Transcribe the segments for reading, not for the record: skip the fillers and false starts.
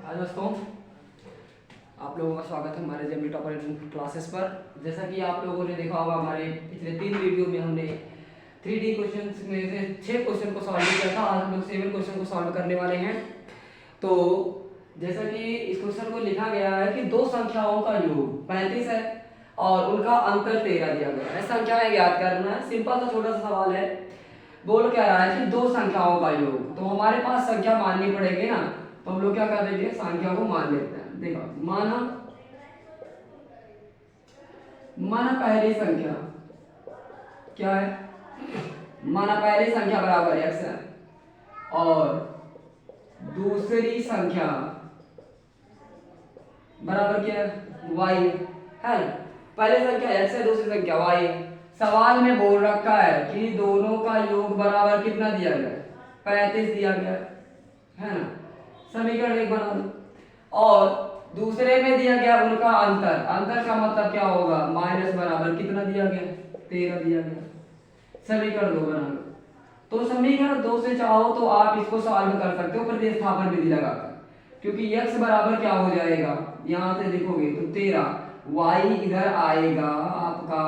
हाय दोस्तों, आप लोगों का स्वागत है हमारे जेमिनी टॉपर क्लासेस पर। जैसा कि आप लोगों ने देखा होगा, हमारे पिछले 3 वीडियो में हमने 3D क्वेश्चंस में से 6 क्वेश्चन को सॉल्व किया था। आज हम लोग 7 क्वेश्चन को सॉल्व करने वाले हैं। तो जैसा कि इस क्वेश्चन को लिखा गया है कि दो संख्याओं का योग 35 है और उनका अंतर 13 दिया गया है। संख्याएं ज्ञात करना है। सिंपल सा छोटा सा सवाल है। बोल क्या रहा है कि दो संख्याओं का योग, तो हमारे पास संख्या माननी पड़ेगी ना, तो हम लोग क्या कर देंगे, संख्या को मान लेते हैं। देखो, माना पहली संख्या क्या है, माना पहली संख्या बराबर x है और दूसरी संख्या बराबर क्या है, y है ना। पहली संख्या x है, दूसरी संख्या y है। सवाल में बोल रखा है कि दोनों का योग बराबर कितना दिया गया है, 35 दिया गया है ना। समीकरण एक बना दो और दूसरे में दिया गया उनका अंतर। अंतर का मतलब क्या होगा, माइनस बराबर कितना दिया गया, 13 दिया गया। समीकरण 2 बना लो। तो समीकरण 2 से चाहो तो आप इसको सॉल्व कर सकते हो प्रतिस्थापन विधि लगाकर, क्योंकि x बराबर क्या हो जाएगा, यहां से देखोगे तो 13, y इधर आएगा आपका,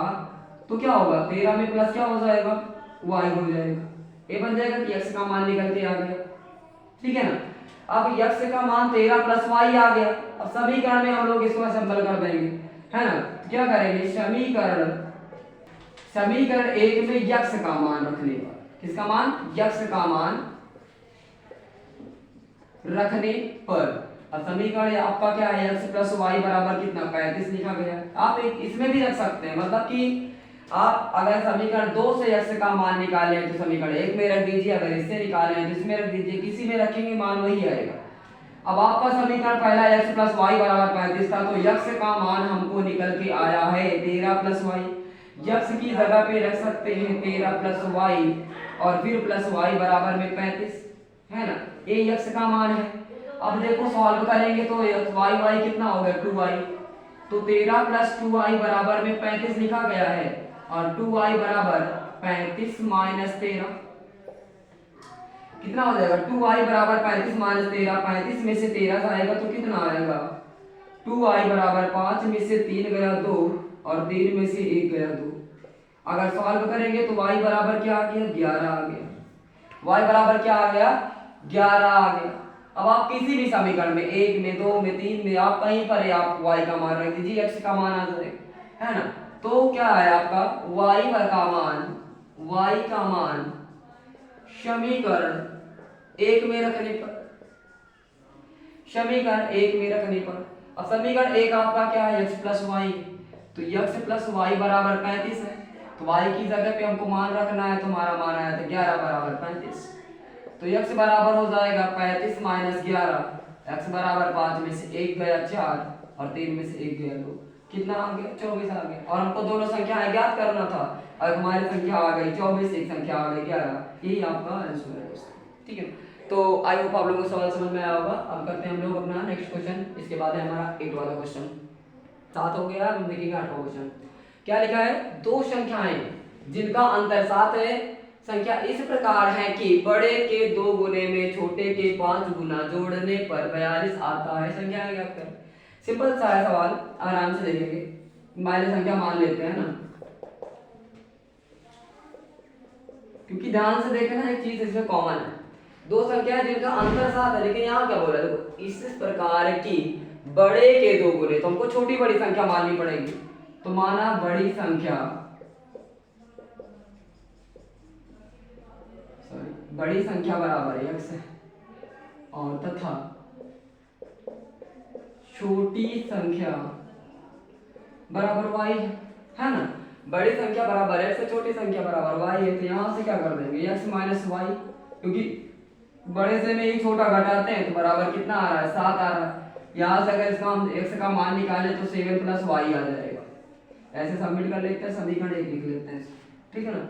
तो क्या होगा 13 में प्लस क्या हो जाएगा, y हो जाएगा। ये बन जाएगा कि x का मान निकल के आ गया, ठीक है ना। अब x का मान 13 प्लस y आ गया। अब समीकरण में हम लोग इसको असेंबल कर देंगे, है ना। तो क्या करेंगे, समीकरण 1 में x का मान रखने पर, किसका मान, x का मान रखने पर, अब समीकरण आपका क्या है, x प्लस वाई बराबर कितना, 35 लिखा गया है। आप एक इसमें भी रख सकते हैं, मतलब कि आप अगर समीकरण 2 से x का मान निकाले तो समीकरण 1 में रख दीजिए, अगर इससे निकाले तो इसमें रख दीजिए, किसी में रखेंगे मान वही आएगा। अब आपका समीकरण पहला x प्लस वाई बराबर 35 था, तो x का मान हमको निकल के आया है 13 प्लस वाई। x की जगह पे रख सकते हैं 13 प्लस वाई और फिर प्लस वाई बराबर में 35, है ना। ये x का मान है। अब देखो सॉल्व करेंगे तो y कितना हो गया, 2y। तो 13 प्लस 2y बराबर में 35 लिखा गया है और 2y बराबर 35 माइनस 13 कितना हो जाएगा, 2y बराबर 35 माइनस 13, 35 में से 13 जाएगा तो कितना आएगा, 2y बराबर 5 में से 3 गया 2 और 3 में से 1 गया 2। अगर सॉल्व करेंगे तो y बराबर क्या आ गया, 11 आ गया। y बराबर क्या आ गया, 11 आ गया। अब आप किसी भी समीकरण में 1 में 2 में 3 में आप कहीं पर आप y का मान रख दीजिए, x का मान आ जाएगा, है ना। तो क्या है आपका y का मान समीकरण 1 में रखने पर, समीकरण 1 में रखने पर, अब समीकरण 1 आपका क्या है, x प्लस वाई, तो x प्लस वाई बराबर 35 है। तो y की जगह पे हमको मान रखना है, तो हमारा मान आया था 11 बराबर 35। तो x बराबर हो जाएगा 35 माइनस 11, x बराबर 5 में से 1 गया 4 और 3 में से 1 गया 2, कितना आ गया, 24 आ गया। और हमको दोनों संख्याएं ज्ञात करना था, और हमारी संख्या आ गई 24, एक संख्या आ गई 11। यही आपका आंसर है दोस्तों, ठीक है। तो आई होप आप लोगों को सवाल समझ में आया होगा। अब करते हैं हम लोग अपना नेक्स्ट क्वेश्चन। इसके बाद है हमारा 8 वाला क्वेश्चन, 7 हो गया। हम देखेंगे 8वां क्वेश्चन। क्या लिखा है, दो संख्याएं जिनका अंतर 7 है, संख्या इस प्रकार है कि बड़े के 2 गुने में छोटे के 5 गुना जोड़ने पर 42 आता है। संख्या ज्ञात कर। सिंपल सा है सवाल, आराम से देखेंगे। माइनस संख्या मान लेते हैं ना, क्योंकि ध्यान से देखना एक चीज इसमें कॉमन है। दो संख्या जिनका अंतर 7 है, लेकिन यहाँ क्या बोला, देखो इस प्रकार की बड़े के 2 गुने, तो हमको छोटी बड़ी संख्या माननी पड़ेगी। तो माना बड़ी संख्या, बड़ी संख्या बराबर x है और तथा छोटी संख्या बराबर y है ना। बड़ी संख्या बराबर x है, छोटी संख्या बराबर y है। तो यहां से क्या कर देंगे, x माइनस वाई, क्योंकि बड़े से में ही छोटा घटाते हैं तो बराबर कितना आ रहा है, 7 आ रहा है। यहां से अगर इसका हम x का मान निकाले तो 7 प्लस वाई आ जाएगा। ऐसे सबमिट कर लेते हैं, समीकरण 1 लिख लेते हैं, ठीक है ना।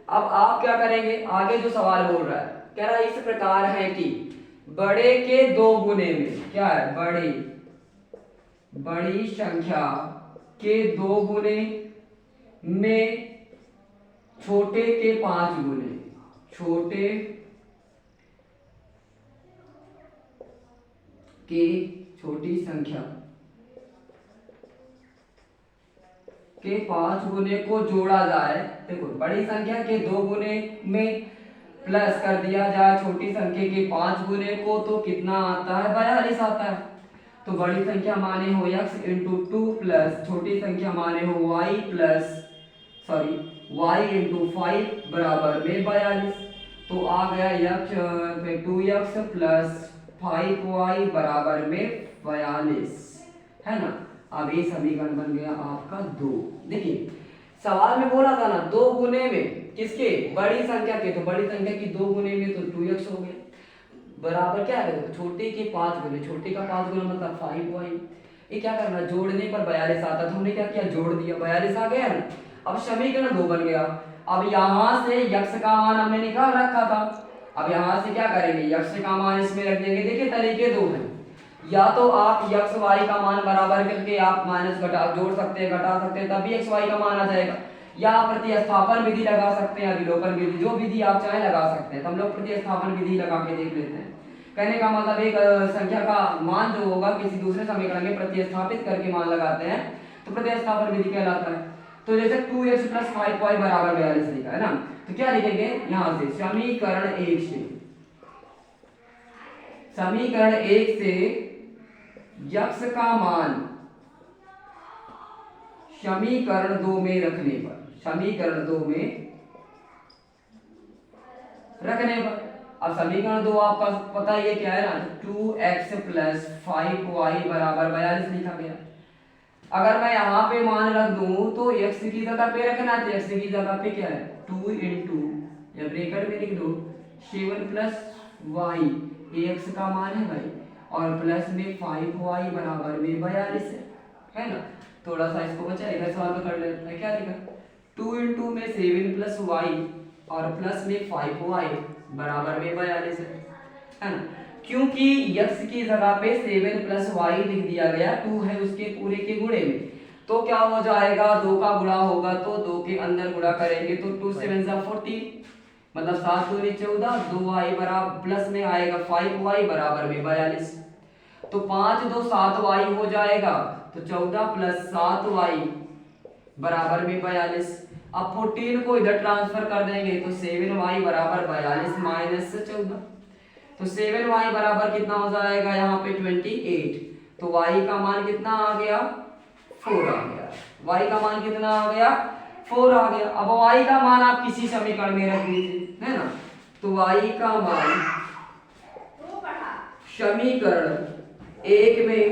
अब आप क्या करेंगे, आगे जो सवाल बोल रहा है, कह रहा है इस प्रकार है कि बड़े के 2 गुने में, क्या है, बड़ी संख्या के 2 गुने में छोटे के 5 गुने, छोटे के छोटी संख्या के 5 गुने को जोड़ा जाए। देखो बड़ी संख्या के 2 गुने में प्लस कर दिया जाए छोटी संख्या के 5 गुने को, तो कितना आता है? 42 आता है। तो बड़ी संख्या माने हो x इंटू 2 प्लस छोटी संख्या माने हो y इंटू 5 बराबर में 42। तो आ गया x 2x प्लस 5y बराबर में 42, है ना। अब ये समीकरण बन गया आपका 2। देखिए सवाल में बोला था ना 2 गुने में किसके? बड़ी संख्या के। तो बड़ी संख्या की 2 गुने में तो 2x हो गया बराबर क्या है? छोटी के 5 गुने, छोटी का 5 गुना मतलब 5y। ये क्या करना? जोड़ने पर 42 आता। तो हमने क्या किया? जोड़ दिया, 42 आ गया ना। अब समीकरण 2 बन गया। अब यहाँ से x का मान हमने निकाल रखा था। अब यहाँ से क्या करेंगे? x का मान इसमें रख देंगे। देखिए तरीके 2 हैं। या तो आप x y का मान बराबर करके आप माइनस घटा जोड़ सकते हैं, घटा सकते हैं, तभी x y का मान आ जाएगा। या प्रतिस्थापन विधि लगा सकते हैं, अभिलोपन विधि, जो विधि आप चाहे लगा सकते हैं। तो हम लोग प्रतिस्थापन विधि लगा के देख लेते हैं। कहने का मतलब एक संख्या का मान जो होगा किसी दूसरे समीकरण में प्रतिस्थापित करके मान लगाते हैं, तो प्रतिस्थापन विधि कहलाता है। तो जैसे 2x प्लस 5y बराबर 42 लिखा है ना, तो क्या लिखेंगे? यहाँ से समीकरण 1 से x का मान समीकरण 2 में रखने पर, अब समीकरण 2 आपका पता ही है क्या है ना, 2x प्लस 5y बराबर 42 लिखा गया। अगर मैं यहाँ पे मान रख दूं तो x की जगह पे रखना है, तो x की जगह पे क्या है? 2 इंटू या ब्रैकेट में लिख दो 7 प्लस y, ये x का मान है भाई, और प्लस में 5y बराबर में 42 है ना। थोड़ा सा इसको बचाएगा, सवाल में कर लेते हैं। क्या लिखा? 2 इंटू में 7 प्लस y और प्लस में 5y बराबर में 42 है ना। क्योंकि x की जगह पे 7 प्लस y लिख दिया गया, 2 है उसके पूरे के गुणे में, तो क्या हो जाएगा? 2 का गुणा होगा तो 2 के अंदर गुणा करेंगे तो 2 7 14, मतलब 7 दूनी 14, 2y बराबर प्लस में आएगा 5y बराबर में 42। तो 5 2 7y हो जाएगा, तो 14 प्लस 7y बराबर में 42। अब 14 को इधर ट्रांसफर कर देंगे तो 7y बराबर 42 माइनस 14, तो 7y बराबर कितना हो जाएगा? यहाँ पे 28। तो y का मान कितना आ गया? 4 आ गया। y का मान कितना आ गया? 4 आ गया। अब y का मान आप किसी समीकरण में रख लीजिए, है ना। तो y का मान समीकरण 1 में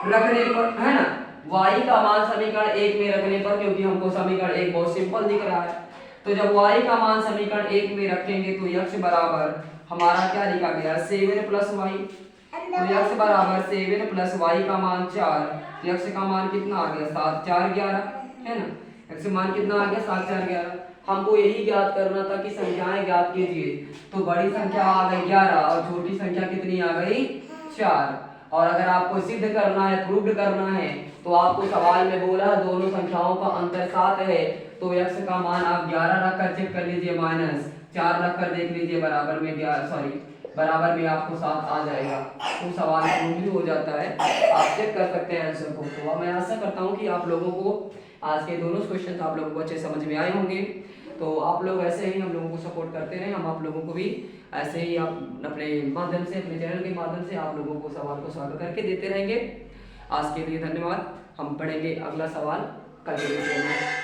रखने पर, है ना, y का मान समीकरण 1 में रखने पर, क्योंकि हमको समीकरण 1 बहुत सिंपल दिख रहा है, तो जब y का मान समीकरण 1 में रखेंगे तो x बराबर हमारा क्या लिखा गया? 7 प्लस y, तो x बराबर 7 प्लस y का मान 4, तो x का मान कितना आ गया? 7 4 11, है ना। x का मान कितना आ गया? 7 4 11। हमको यही ज्ञात करना था कि संख्याएं ज्ञात कीजिए, तो बड़ी संख्या आ गई 11 और छोटी संख्या कितनी आ गई? 4। और अगर आपको सिद्ध करना है, प्रूव्ड करना है, तो आपको सवाल में बोला दोनों संख्याओं का अंतर 7 है, तो x का मान आप 11 रखकर चेक कर लीजिए, माइनस 4 रखकर देख लीजिए, बराबर में बराबर में आपको 7 आ जाएगा, तो सवाल प्रूव हो जाता है। आप चेक कर सकते हैं आंसर को। तो अब मैं आशा करता हूँ कि आप लोगों को आज के दोनों क्वेश्चन आप लोगों को अच्छे समझ में आए होंगे। तो आप लोग ऐसे ही हम लोगों को सपोर्ट करते रहें, हम आप लोगों को भी ऐसे ही आप अपने माध्यम से, अपने चैनल के माध्यम से आप लोगों को सवाल को सॉल्व करके देते रहेंगे। आज के लिए धन्यवाद। हम पढ़ेंगे अगला सवाल कल के वीडियो में।